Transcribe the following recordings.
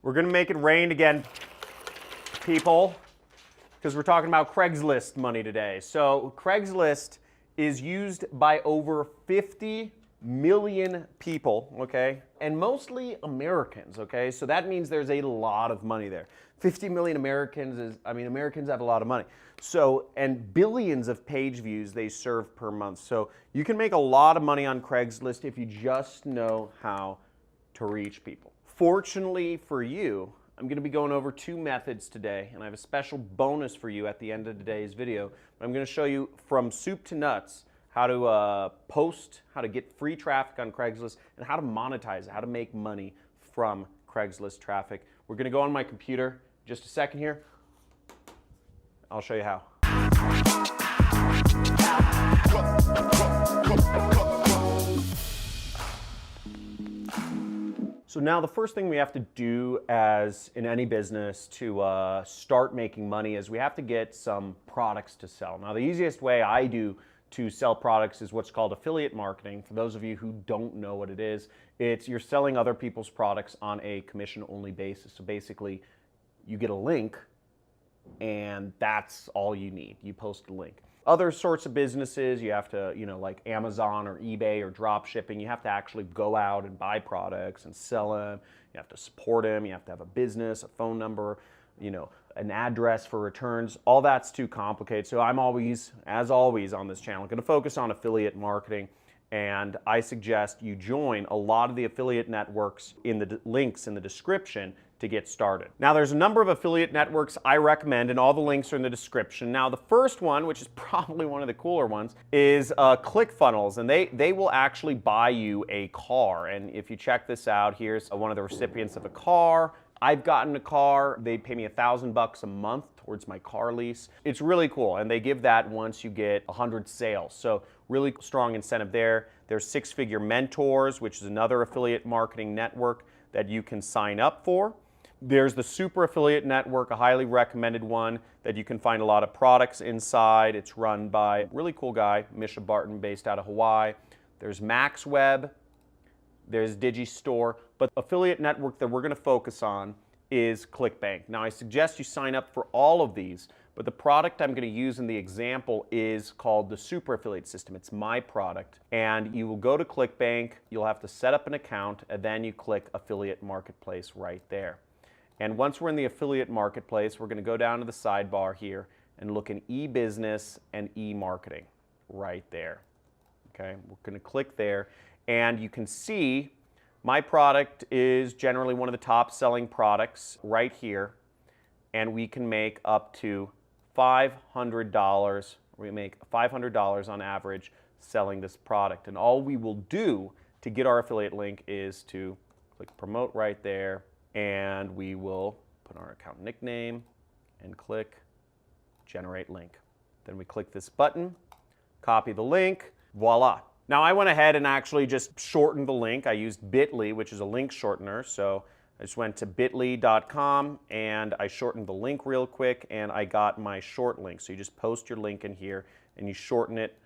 We're going to make it rain again, people, because we're talking about Craigslist money today. So Craigslist is used by over 50 million people, okay? And mostly Americans, okay? So that means there's a lot of money there. 50 million Americans is, I mean, Americans have a lot of money. So, and billions of page views they serve per month. So you can make a lot of money on Craigslist if you just know how to reach people. Fortunately for you, I'm going to be going over two methods today, and I have a special bonus for you at the end of today's video. I'm going to show you from soup to nuts how to post, how to get free traffic on Craigslist, and how to monetize it, how to make money from Craigslist traffic. We're going to go on my computer just a second here. I'll show you how. So now the first thing we have to do as in any business to start making money is we have to get some products to sell. Now the easiest way I do to sell products is what's called affiliate marketing. For those of you who don't know what it is, it's you're selling other people's products on a commission-only basis. So basically, you get a link, and that's all you need. You post a link. Other sorts of businesses, you have to, like Amazon or eBay or drop shipping, you have to actually go out and buy products and sell them. You have to support them. You have to have a business, a phone number, an address for returns. All that's too complicated. So I'm always, as always on this channel, going to focus on affiliate marketing. And I suggest you join a lot of the affiliate networks in the links in the description to get started. Now there's a number of affiliate networks I recommend, and all the links are in the description. Now the first one, which is probably one of the cooler ones, is ClickFunnels, and they will actually buy you a car. And if you check this out, here's one of the recipients of a car. I've gotten a car. They pay me $1,000 a month towards my car lease. It's really cool, and they give that once you get 100 sales. So really strong incentive there. There's Six Figure Mentors, which is another affiliate marketing network that you can sign up for. There's the Super Affiliate Network, a highly recommended one that you can find a lot of products inside. It's run by a really cool guy, Misha Barton, based out of Hawaii. There's MaxWeb, there's Digistore, but the affiliate network that we're going to focus on is ClickBank. Now I suggest you sign up for all of these, but the product I'm going to use in the example is called the Super Affiliate System. It's my product, and you will go to ClickBank, you'll have to set up an account, and then you click Affiliate Marketplace right there. And once we're in the affiliate marketplace, we're going to go down to the sidebar here and look in e-business and e-marketing right there. Okay, we're going to click there, and you can see my product is generally one of the top selling products right here, and we can make up to $500. We make $500 on average selling this product, and all we will do to get our affiliate link is to click promote right there, and we will put our account nickname and click generate link. Then we click this button, copy the link, voila. Now I went ahead and actually just shortened the link. I used bit.ly, which is a link shortener. So I just went to bit.ly.com and I shortened the link real quick, and I got my short link. So you just post your link in here and you shorten it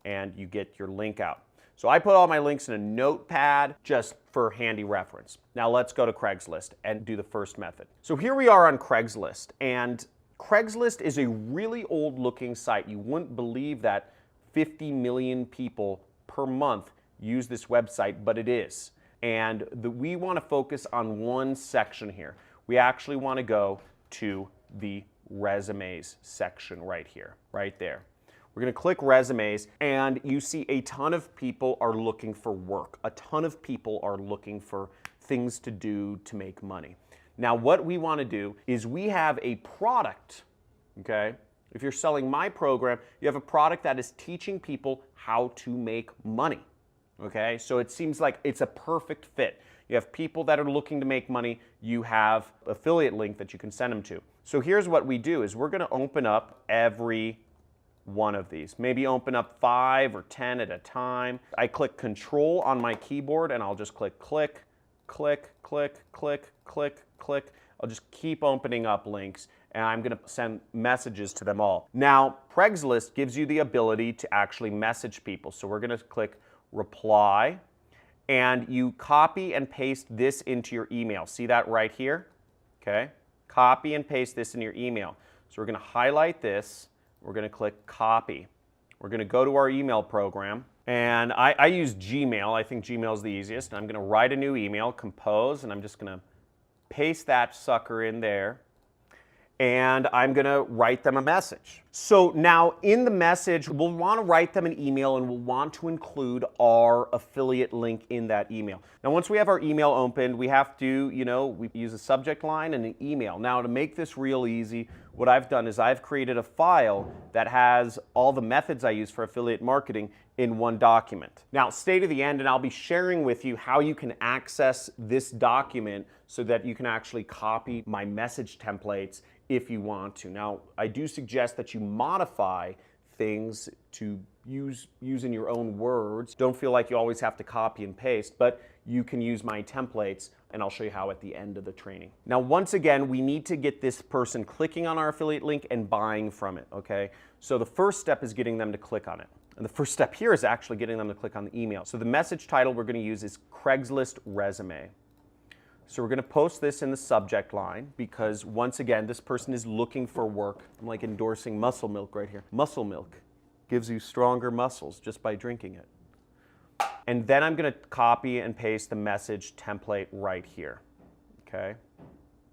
and you get your link out. So I put all my links in a notepad just for handy reference. Now let's go to Craigslist and do the first method. So here we are on Craigslist, and Craigslist is a really old looking site. You wouldn't believe that 50 million people per month use this website, but it is. And we want to focus on one section here. We actually want to go to the resumes section right here, right there. We're going to click resumes, and you see a ton of people are looking for work. A ton of people are looking for things to do to make money. Now what we want to do is we have a product, okay? If you're selling my program, you have a product that is teaching people how to make money, okay? So it seems like it's a perfect fit. You have people that are looking to make money. You have an affiliate link that you can send them to. So here's what we do is we're going to open up every one of these. Maybe open up 5 or 10 at a time. I click Control on my keyboard and I'll just click click, click, click, click, click, click. I'll just keep opening up links, and I'm going to send messages to them all. Now, Craigslist gives you the ability to actually message people. So we're going to click Reply, and you copy and paste this into your email. See that right here? okay? Copy and paste this in your email. So we're going to highlight this. We're going to click copy. We're going to go to our email program. And I use Gmail. I think Gmail is the easiest. I'm going to write a new email, compose, and I'm just going to paste that sucker in there. And I'm going to write them a message. So now in the message, we'll want to write them an email and we'll want to include our affiliate link in that email. Now once we have our email opened, we have to, we use a subject line and an email. Now to make this real easy, what I've done is I've created a file that has all the methods I use for affiliate marketing in one document. Now stay to the end and I'll be sharing with you how you can access this document so that you can actually copy my message templates if you want to. Now, I do suggest that you modify things to use in your own words. Don't feel like you always have to copy and paste, but you can use my templates and I'll show you how at the end of the training. Now, once again, we need to get this person clicking on our affiliate link and buying from it, okay? So the first step is getting them to click on it. And the first step here is actually getting them to click on the email. So the message title we're going to use is Craigslist Resume. So we're going to post this in the subject line because, once again, this person is looking for work. I'm like endorsing muscle milk right here. Muscle milk gives you stronger muscles just by drinking it. And then I'm going to copy and paste the message template right here. Okay?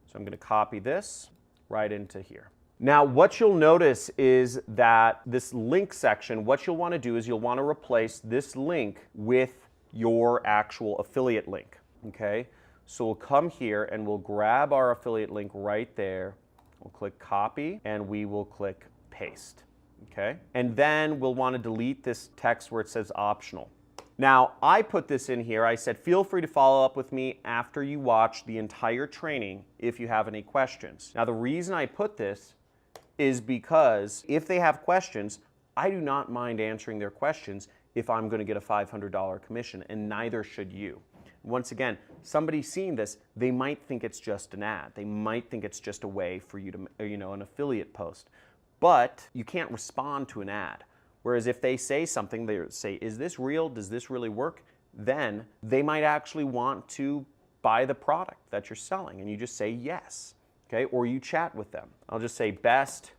So I'm going to copy this right into here. Now, what you'll notice is that this link section, what you'll want to do is you'll want to replace this link with your actual affiliate link. Okay? So we'll come here and we'll grab our affiliate link right there. We'll click copy and we will click paste. Okay? And then we'll want to delete this text where it says optional. Now, I put this in here. I said, feel free to follow up with me after you watch the entire training if you have any questions. Now, the reason I put this is because if they have questions, I do not mind answering their questions if I'm going to get a $500 commission, and neither should you. Once again, somebody seeing this, they might think it's just an ad. They might think it's just a way for you to, an affiliate post. But you can't respond to an ad. Whereas if they say something, they say, is this real? Does this really work? Then they might actually want to buy the product that you're selling. And you just say yes, okay? Or you chat with them. I'll just say, best,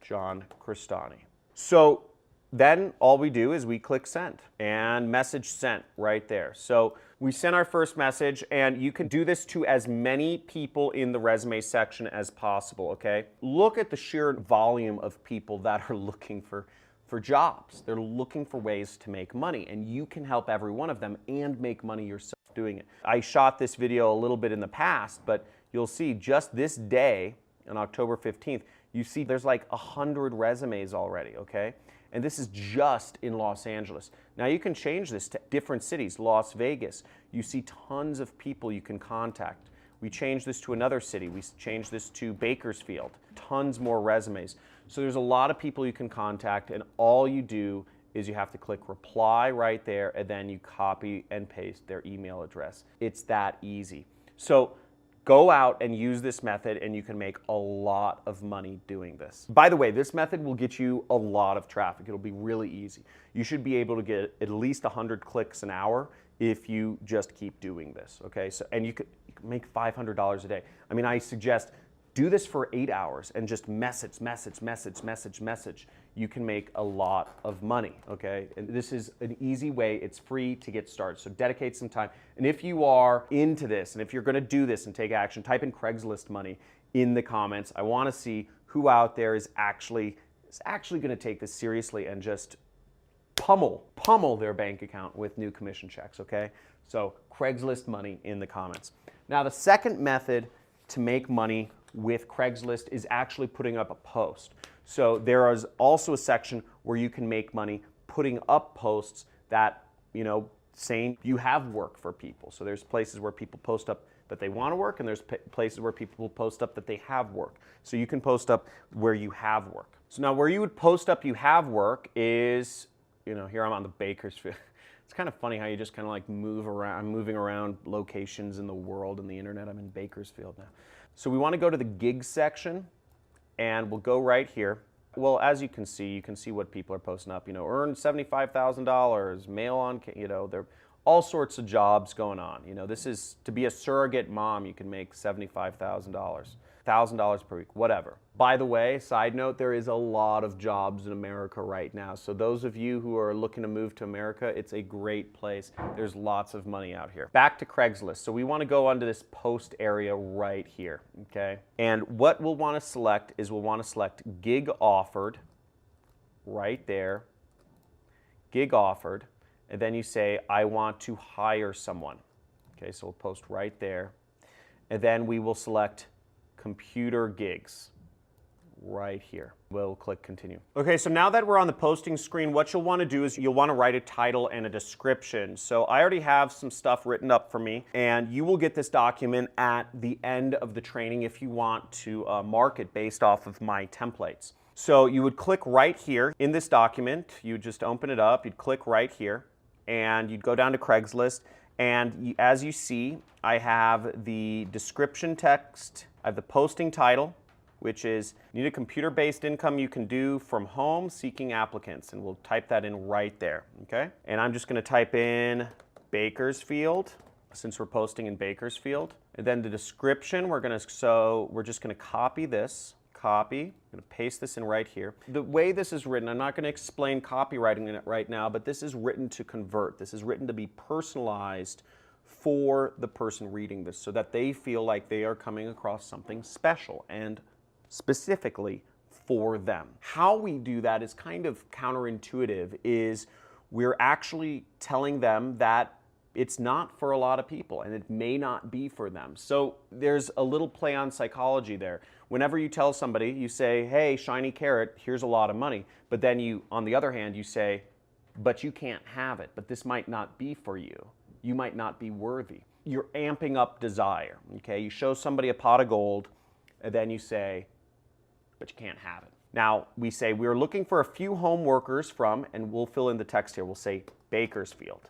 John Crestani. So then all we do is we click send and message sent right there. So we sent our first message, and you can do this to as many people in the resume section as possible, okay? Look at the sheer volume of people that are looking for jobs. They're looking for ways to make money, and you can help every one of them and make money yourself doing it. I shot this video a little bit in the past, but you'll see just this day, on October 15th, you see there's like 100 resumes already, okay? And this is just in Los Angeles. Now you can change this to different cities, Las Vegas. You see tons of people you can contact. We changed this to another city. We changed this to Bakersfield. Tons more resumes. So there's a lot of people you can contact, and all you do is you have to click reply right there, and then you copy and paste their email address. It's that easy. So go out and use this method, and you can make a lot of money doing this. By the way, this method will get you a lot of traffic. It'll be really easy. You should be able to get at least 100 clicks an hour if you just keep doing this, okay? So, and you could make $500 a day. I mean, I suggest do this for 8 hours and just message. You can make a lot of money, okay? And this is an easy way. It's free to get started. So dedicate some time. And if you are into this, and if you're gonna do this and take action, type in Craigslist money in the comments. I wanna see who out there is actually gonna take this seriously and just pummel their bank account with new commission checks, okay? So Craigslist money in the comments. Now the second method to make money with Craigslist is actually putting up a post. So there is also a section where you can make money putting up posts that, saying you have work for people. So there's places where people post up that they want to work, and there's places where people post up that they have work. So you can post up where you have work. So now where you would post up you have work is, here I'm on the Bakersfield. It's kind of funny how you just kind of like move around. I'm moving around locations in the world and the internet. I'm in Bakersfield now. So we want to go to the gigs section, and we'll go right here. Well, as you can see what people are posting up. Earn $75,000, mail on, they're all sorts of jobs going on. You know, this is, to be a surrogate mom, you can make $75,000, $1,000 per week, whatever. By the way, side note, there is a lot of jobs in America right now. So those of you who are looking to move to America, it's a great place. There's lots of money out here. Back to Craigslist. So we want to go onto this post area right here, okay? And what we'll want to select is we'll want to select gig offered right there, gig offered, and then you say, I want to hire someone. Okay, so we'll post right there. And then we will select computer gigs right here. We'll click continue. Okay, so now that we're on the posting screen, what you'll want to do is you'll want to write a title and a description. So I already have some stuff written up for me, and you will get this document at the end of the training if you want to mark it based off of my templates. So you would click right here in this document, you would just open it up, you'd click right here, and you'd go down to Craigslist, and as you see, I have the description text, I have the posting title, which is, need a computer-based income you can do from home seeking applicants, and we'll type that in right there, okay? And I'm just gonna type in Bakersfield, since we're posting in Bakersfield. And then the description, we're just gonna copy this, copy, I'm gonna paste this in right here. The way this is written, I'm not gonna explain copywriting in it right now, but this is written to convert. This is written to be personalized for the person reading this so that they feel like they are coming across something special and specifically for them. How we do that is kind of counterintuitive, is we're actually telling them that it's not for a lot of people and it may not be for them. So there's a little play on psychology there. Whenever you tell somebody, you say, hey, shiny carrot, here's a lot of money. But then you, on the other hand, you say, but you can't have it, but this might not be for you. You might not be worthy. You're amping up desire, okay? You show somebody a pot of gold, and then you say, but you can't have it. Now, we say we're looking for a few home workers from, and we'll fill in the text here, we'll say Bakersfield,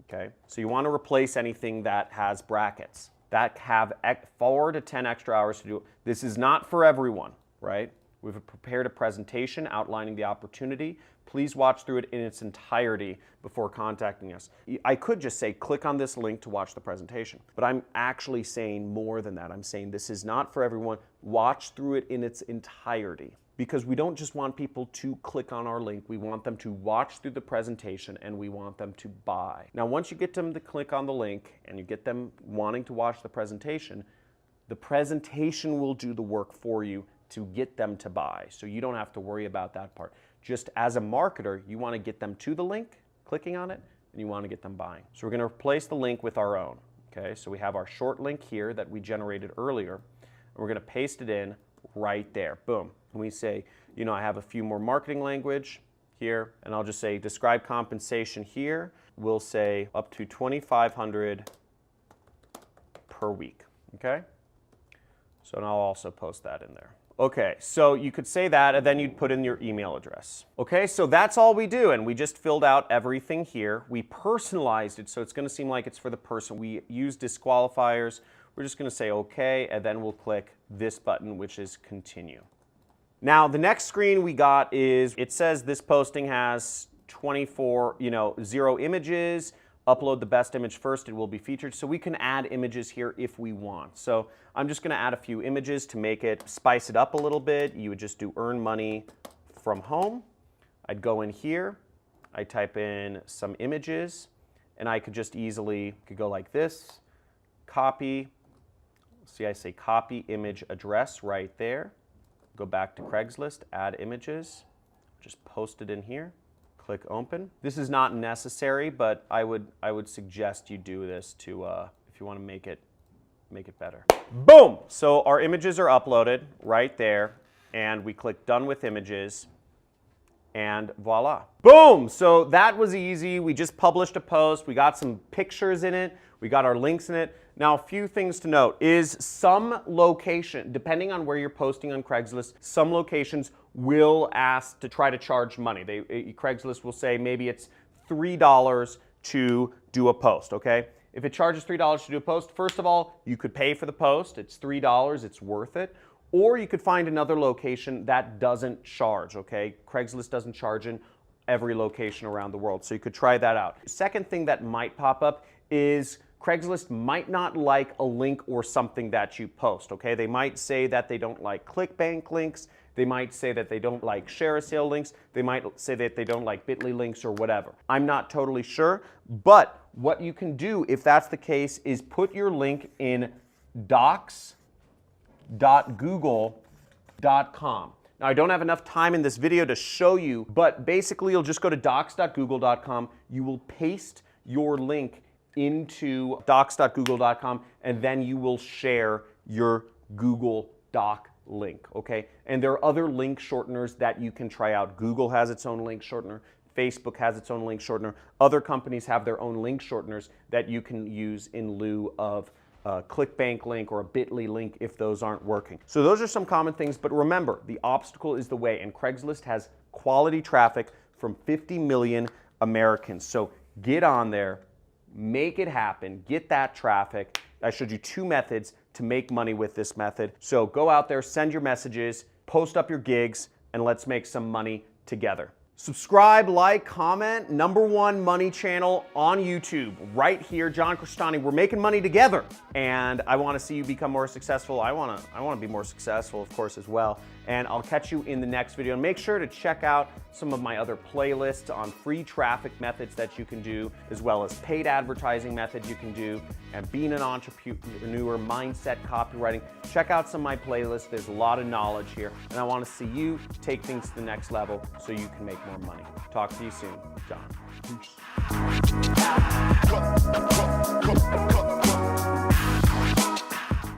okay? So you want to replace anything that has brackets, that have 4 to 10 extra hours to do. This is not for everyone, right? We've prepared a presentation outlining the opportunity. Please watch through it in its entirety before contacting us. I could just say, click on this link to watch the presentation, but I'm actually saying more than that. I'm saying this is not for everyone. Watch through it in its entirety, because we don't just want people to click on our link. We want them to watch through the presentation, and we want them to buy. Now, once you get them to click on the link and you get them wanting to watch the presentation will do the work for you to get them to buy. So you don't have to worry about that part. Just as a marketer, you want to get them to the link, clicking on it, and you want to get them buying. So we're going to replace the link with our own. Okay, so we have our short link here that we generated earlier, and we're going to paste it in right there. Boom. And we say, you know, I have a few more marketing language here, and I'll just say describe compensation here. We'll say up to $2,500 per week. Okay? So now I'll also post that in there. Okay, so you could say that, and then you'd put in your email address. Okay, so that's all we do, and we just filled out everything here. We personalized it, so it's gonna seem like it's for the person. We use disqualifiers. We're just gonna say okay, and then we'll click this button, which is continue. Now, the next screen we got is, it says this posting has 0 images. Upload the best image first, it will be featured. So we can add images here if we want. So I'm just gonna add a few images to make it, spice it up a little bit. You would just do earn money from home. I'd go in here, I type in some images, and I could just easily, go like this, copy. See, I say copy image address right there. Go back to Craigslist, add images, just post it in here. Click open. This is not necessary, but I would suggest you do this to if you want to make it better. Boom! So our images are uploaded right there, and we click done with images, and voila. Boom! So that was easy. We just published a post. We got some pictures in it. We got our links in it. Now, a few things to note is some location, depending on where you're posting on Craigslist, some locations will ask to try to charge money. Craigslist will say maybe it's $3 to do a post, okay? If it charges $3 to do a post, first of all, you could pay for the post. It's $3, it's worth it. Or you could find another location that doesn't charge, okay? Craigslist doesn't charge every location around the world. So you could try that out. Second thing that might pop up is Craigslist might not like a link or something that you post, okay? They might say that they don't like ClickBank links. They might say that they don't like share a sale links. They might say that they don't like bit.ly links or whatever. I'm not totally sure, but what you can do if that's the case is put your link in docs.google.com. Now, I don't have enough time in this video to show you, but basically you'll just go to docs.google.com. You will paste your link into docs.google.com, and then you will share your Google Doc link, okay? And there are other link shorteners that you can try out. Google has its own link shortener. Facebook has its own link shortener. Other companies have their own link shorteners that you can use in lieu of a ClickBank link or a bit.ly link if those aren't working. So those are some common things, but remember, the obstacle is the way, and Craigslist has quality traffic from 50 million Americans. So get on there, make it happen, get that traffic. I showed you 2 methods to make money with this method. So go out there, send your messages, post up your gigs, and let's make some money together. Subscribe, like, comment, #1 money channel on YouTube, right here, John Crestani. We're making money together, and I want to see you become more successful. I want to be more successful, of course, as well. And I'll catch you in the next video. And make sure to check out some of my other playlists on free traffic methods that you can do, as well as paid advertising methods you can do, and being an entrepreneur, mindset, copywriting. Check out some of my playlists. There's a lot of knowledge here, and I want to see you take things to the next level so you can make more money. Talk to you soon, John. Peace.